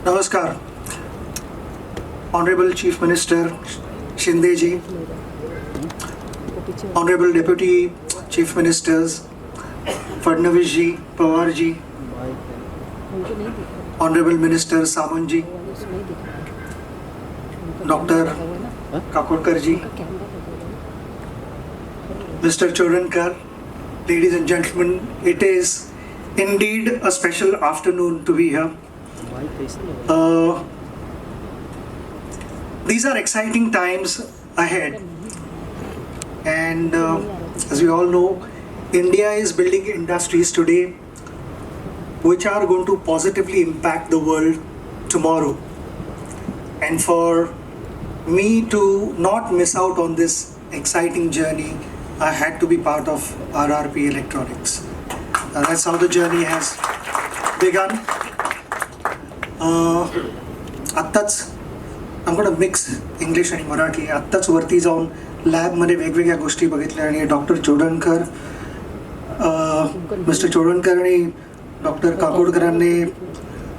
Namaskar, Honorable Chief Minister Shinde ji, Honorable Deputy Chief Ministers Fadnavis ji, Pawar ji, Honorable Minister Samant ji, Dr. Kakodkar ji, Mr. Chodankar, ladies and gentlemen, it is indeed a special afternoon to be here. These are exciting times ahead, and as we all know, India is building industries today which are going to positively impact the world tomorrow. And for me to not miss out on this exciting journey, I had to be part of RRP Electronics. That's how the journey has begun. आत्ताच I'm going to mix English आणि मराठी. आत्ताच वरती जाऊन लॅबमध्ये वेगवेगळ्या गोष्टी बघितल्या आणि डॉक्टर चोडणकर, मिस्टर चोडणकर आणि डॉक्टर काकोडकरांनी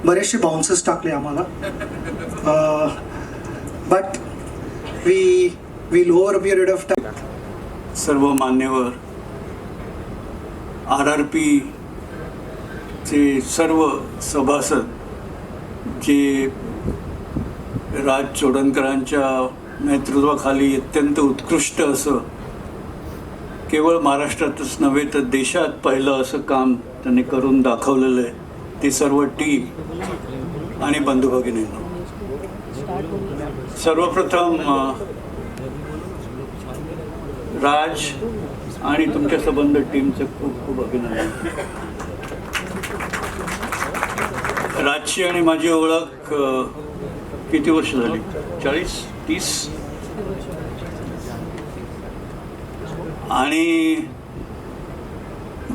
बरेचसे बाउन्सेस टाकले आम्हाला. But we over a period of time. सर्व मान्यवर, RRP चे सर्व सभासद जे राज चोडणकरांच्या नेतृत्वाखाली अत्यंत उत्कृष्ट असं केवळ महाराष्ट्रातच नव्हे तर देशात पहिलं असं काम त्यांनी करून दाखवलेलं आहे, ती सर्व टीम आणि बंधू भगिनींनो, सर्वप्रथम राज आणि तुमच्या संबंध टीमचं खूप खूप अभिनंदन. राजची आणि माझी ओळख किती वर्ष झाली? 40-30. आणि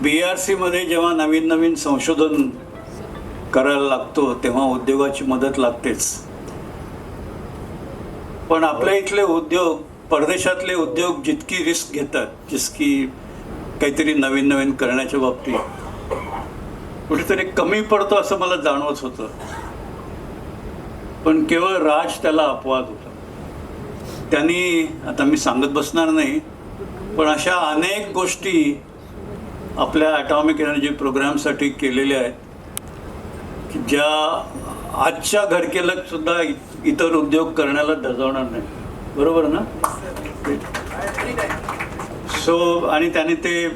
BRC मध्ये जेव्हा नवीन नवीन संशोधन करायला लागतो तेव्हा उद्योगाची मदत लागतेच. पण आपल्या इथले उद्योग, परदेशातले उद्योग जितकी रिस्क घेतात, जितकी काहीतरी नवीन नवीन करण्याच्या बाबतीत कुठेतरी कमी पडतो असं मला जाणवत होतं. पण केवळ राज त्याला अपवाद होता. त्यांनी, आता मी सांगत बसणार नाही, पण अशा अनेक गोष्टी आपल्या ॲटॉमिक एनर्जी प्रोग्रामसाठी केलेल्या आहेत की ज्या आजच्या घडकेला सुद्धा इतर उद्योग करण्याला धजावणार नाही. बरोबर ना? आणि त्याने ते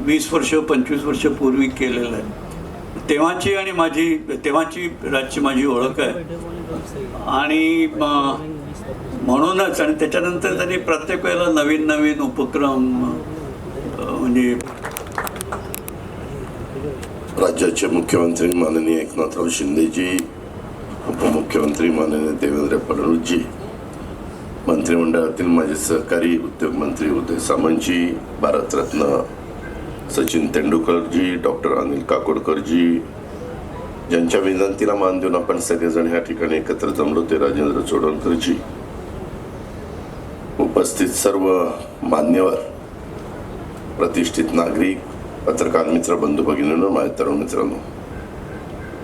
20 वर्ष 25 वर्ष पूर्वी केलेलं आहे. तेव्हाची आणि तेव्हाची राजची माझी ओळख आहे. आणि म्हणूनच आणि त्याच्यानंतर त्यांनी प्रत्येक वेळेला नवीन नवीन उपक्रम म्हणजे राज्याचे मुख्यमंत्री माननीय एकनाथराव शिंदेजी, उपमुख्यमंत्री माननीय देवेंद्र फडणवीसजी, मंत्रिमंडळातील माझे सहकारी उद्योगमंत्री उदय सामंतजी, भारतरत्न सचिन तेंडुलकरजी, डॉक्टर अनिल काकोडकरजी, ज्यांच्या विनंतीला मान देऊन आपण सगळेजण ह्या ठिकाणी एकत्र जमलो ते राजेंद्र चोडणकरजी, उपस्थित सर्व मान्यवर, प्रतिष्ठित नागरिक, पत्रकार मित्र, बंधू भगिनींनो, माझ्या तरुण मित्रांनो,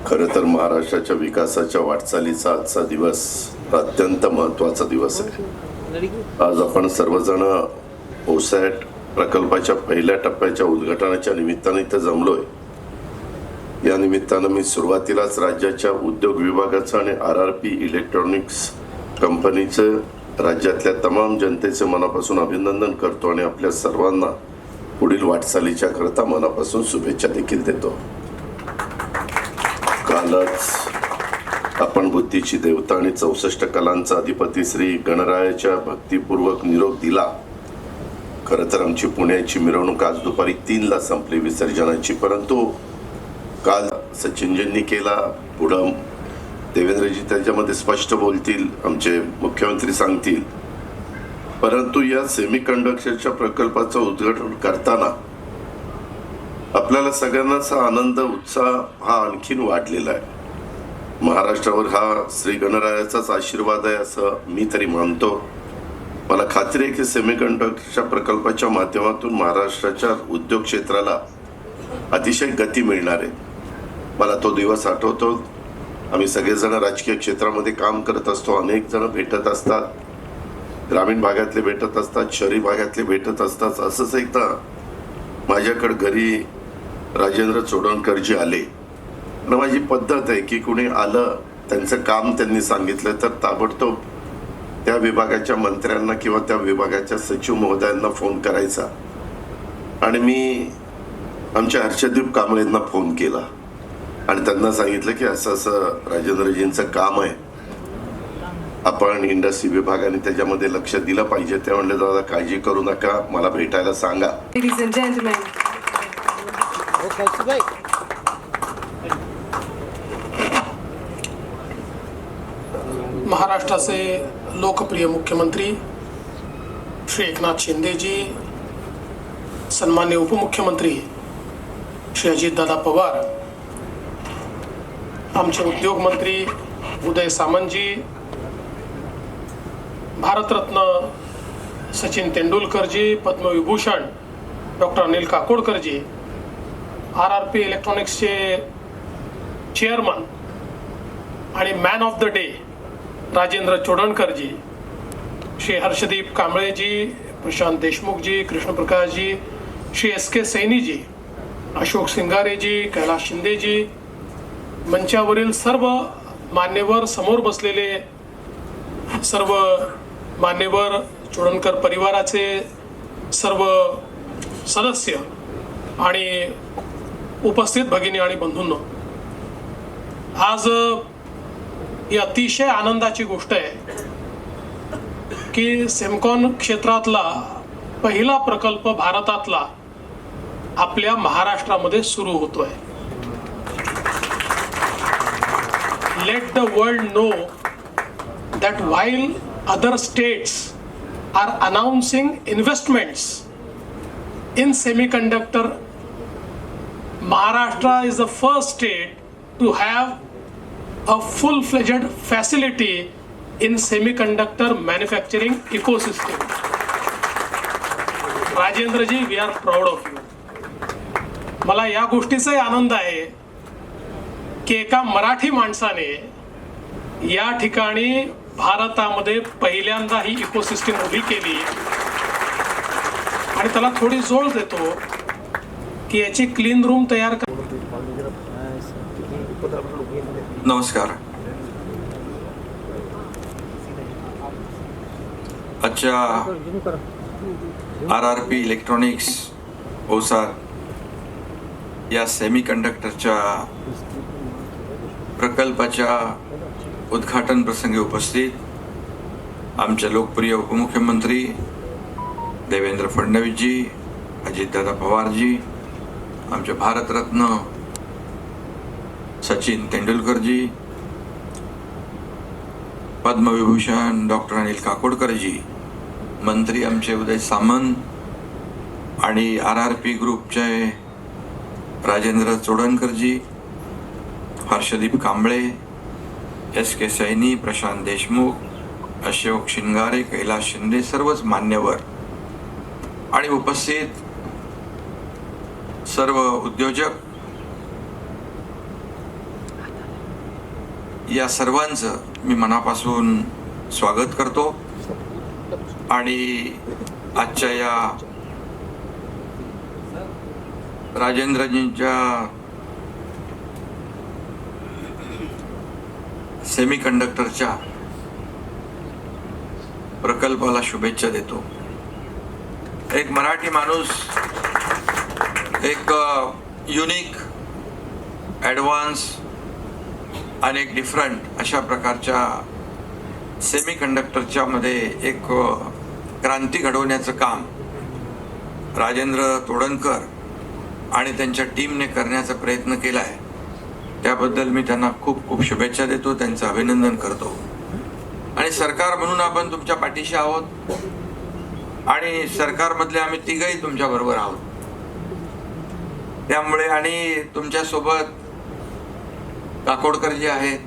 खरं तर महाराष्ट्राच्या विकासाच्या वाटचालीचा आजचा दिवस अत्यंत महत्त्वाचा दिवस आहे. आज आपण सर्वजण ओसॅट प्रकल्पाच्या पहिल्या टप्प्याच्या उद्घाटनाच्या निमित्ताने इथं जमलोय. या निमित्तानं मी सुरुवातीलाच राज्याच्या उद्योग विभागाचं आणि RRP इलेक्ट्रॉनिक्स कंपनीचं राज्यातल्या तमाम जनतेचे मनापासून अभिनंदन करतो आणि आपल्या सर्वांना पुढील वाटचालीच्या करता मनापासून शुभेच्छा देखील देतो. कालच आपण बुद्धीची देवता आणि 64 कलांचा अधिपती श्री गणरायाच्या भक्तिपूर्वक निरोप दिला. खरं तर आमची पुण्याची मिरवणूक आज दुपारी 3ला संपली विसर्जनाची, परंतु काल सचिनजींनी केला, पुढं देवेंद्रजी त्याच्यामध्ये स्पष्ट बोलतील, आमचे मुख्यमंत्री सांगतील. परंतु या सेमीकंडक्टरच्या प्रकल्पाचं उद्घाटन करताना आपल्याला सगळ्यांनाच आनंद, उत्साह हा आणखीन वाढलेला आहे. महाराष्ट्रावर हा श्री गणरायाचाच आशीर्वाद आहे असं मी तरी मानतो. मला खात्री आहे की सेमीकंडक्टरच्या प्रकल्पाच्या माध्यमातून महाराष्ट्राच्या उद्योग क्षेत्राला अतिशय गती मिळणार आहे. मला तो दिवस आठवतो. आम्ही सगळेजण राजकीय क्षेत्रामध्ये काम करत असतो, अनेक जण भेटत असतात, ग्रामीण भागातले भेटत असतात, शहरी भागातले भेटत असतात. असंच एकदा माझ्याकडे घरी राजेंद्र चोडणकरजी आले आणि माझी पद्धत आहे की कुणी आलं, त्यांचं काम त्यांनी सांगितलं तर ताबडतोब त्या विभागाच्या मंत्र्यांना किंवा त्या विभागाच्या सचिव महोदयांना फोन करायचा. आणि मी आमच्या हर्षदीप कांबळेंना फोन केला आणि त्यांना सांगितलं की असं असं राजेंद्रजींचं काम आहे, आपण इंडस्ट्री विभागाने त्याच्यामध्ये लक्ष दिलं पाहिजे. ते म्हणले दादा काळजी करू नका, मला भेटायला सांगा. Ladies and gentlemen, महाराष्ट्राचे लोकप्रिय मुख्यमंत्री श्री एकनाथ शिंदेजी, सन्मान्य उपमुख्यमंत्री श्री अजितदादा पवार, आमचे उद्योग मंत्री उदय सामंतजी, भारतरत्न सचिन तेंडुलकरजी, पद्मविभूषण डॉक्टर अनिल काकोडकरजी, RRP इलेक्ट्रॉनिक्सचे चेअरमन आणि man of the day Rajendra चोडणकरजी, श्री हर्षदीप कांबळेजी, प्रशांत देशमुखजी, कृष्णप्रकाशजी, श्री SK सैनीजी, अशोक सिंगारेजी, कैलास शिंदेजी, मंचावरील सर्व मान्यवर, समोर बसलेले सर्व मान्यवर, चोडणकर परिवाराचे सर्व सदस्य आणि उपस्थित भगिनी आणि बंधूंनो, आज ही अतिशय आनंदाची गोष्ट आहे की सेमकॉन क्षेत्रातला पहिला प्रकल्प भारतातला आपल्या महाराष्ट्रामध्ये सुरू होतोय. Let the world know that while other states are announcing investments in semiconductor, Maharashtra is the first state to have a full-fledged facility in semiconductor manufacturing ecosystem. Rajendra ji, we are proud of you. मला या गोष्टीचाही आनंद आहे की एका मराठी माणसाने या ठिकाणी भारतामध्ये पहिल्यांदा ही इकोसिस्टीम उभी केली आणि त्याला थोडी जोड देतो की याची क्लीन रूम तयार कर. नमस्कार. आजच्या RRP इलेक्ट्रॉनिक्स ओसार या सेमीकंडक्टरच्या प्रकल्पाच्या उद्घाटन प्रसंगी उपस्थित आमचे लोकप्रिय उपमुख्यमंत्री देवेंद्र फडणवीसजी, अजितदादा पवारजी, आमचे भारतरत्न सचिन तेंडुलकरजी, पद्मविभूषण डॉक्टर अनिल काकोडकरजी, मंत्री आमचे उदय सामंत आणि RRP ग्रुपचे राजेंद्र चोडणकरजी, हर्षदीप कांबळे, SK सैनी, प्रशांत देशमुख, अशोक शिंगारे, कैलास शिंदे, सर्वच मान्यवर आणि उपस्थित सर्व उद्योजक, या सर्वांचं मी मनापासून स्वागत करतो आणि आजच्या या राजेंद्रजींच्या सेमीकंडक्टरच्या प्रकल्पाला शुभेच्छा देतो. एक मराठी माणूस एक युनिक, ॲडव्हान्स आणि एक डिफरंट अशा प्रकारच्या सेमीकंडक्टरच्या मध्ये एक क्रांती घडवण्याचं काम राजेंद्र तोडणकर आणि त्यांच्या टीमने करण्याचा प्रयत्न केला आहे. त्याबद्दल मी त्यांना खूप खूप शुभेच्छा देतो, त्यांचं अभिनंदन करतो. आणि सरकार म्हणून आपण तुमच्या पाठीशी आहोत आणि सरकारमधले आम्ही तिघही तुमच्या बरोबर आहोत. त्यामुळे आणि तुमच्या सोबत काकोडकर जे आहेत,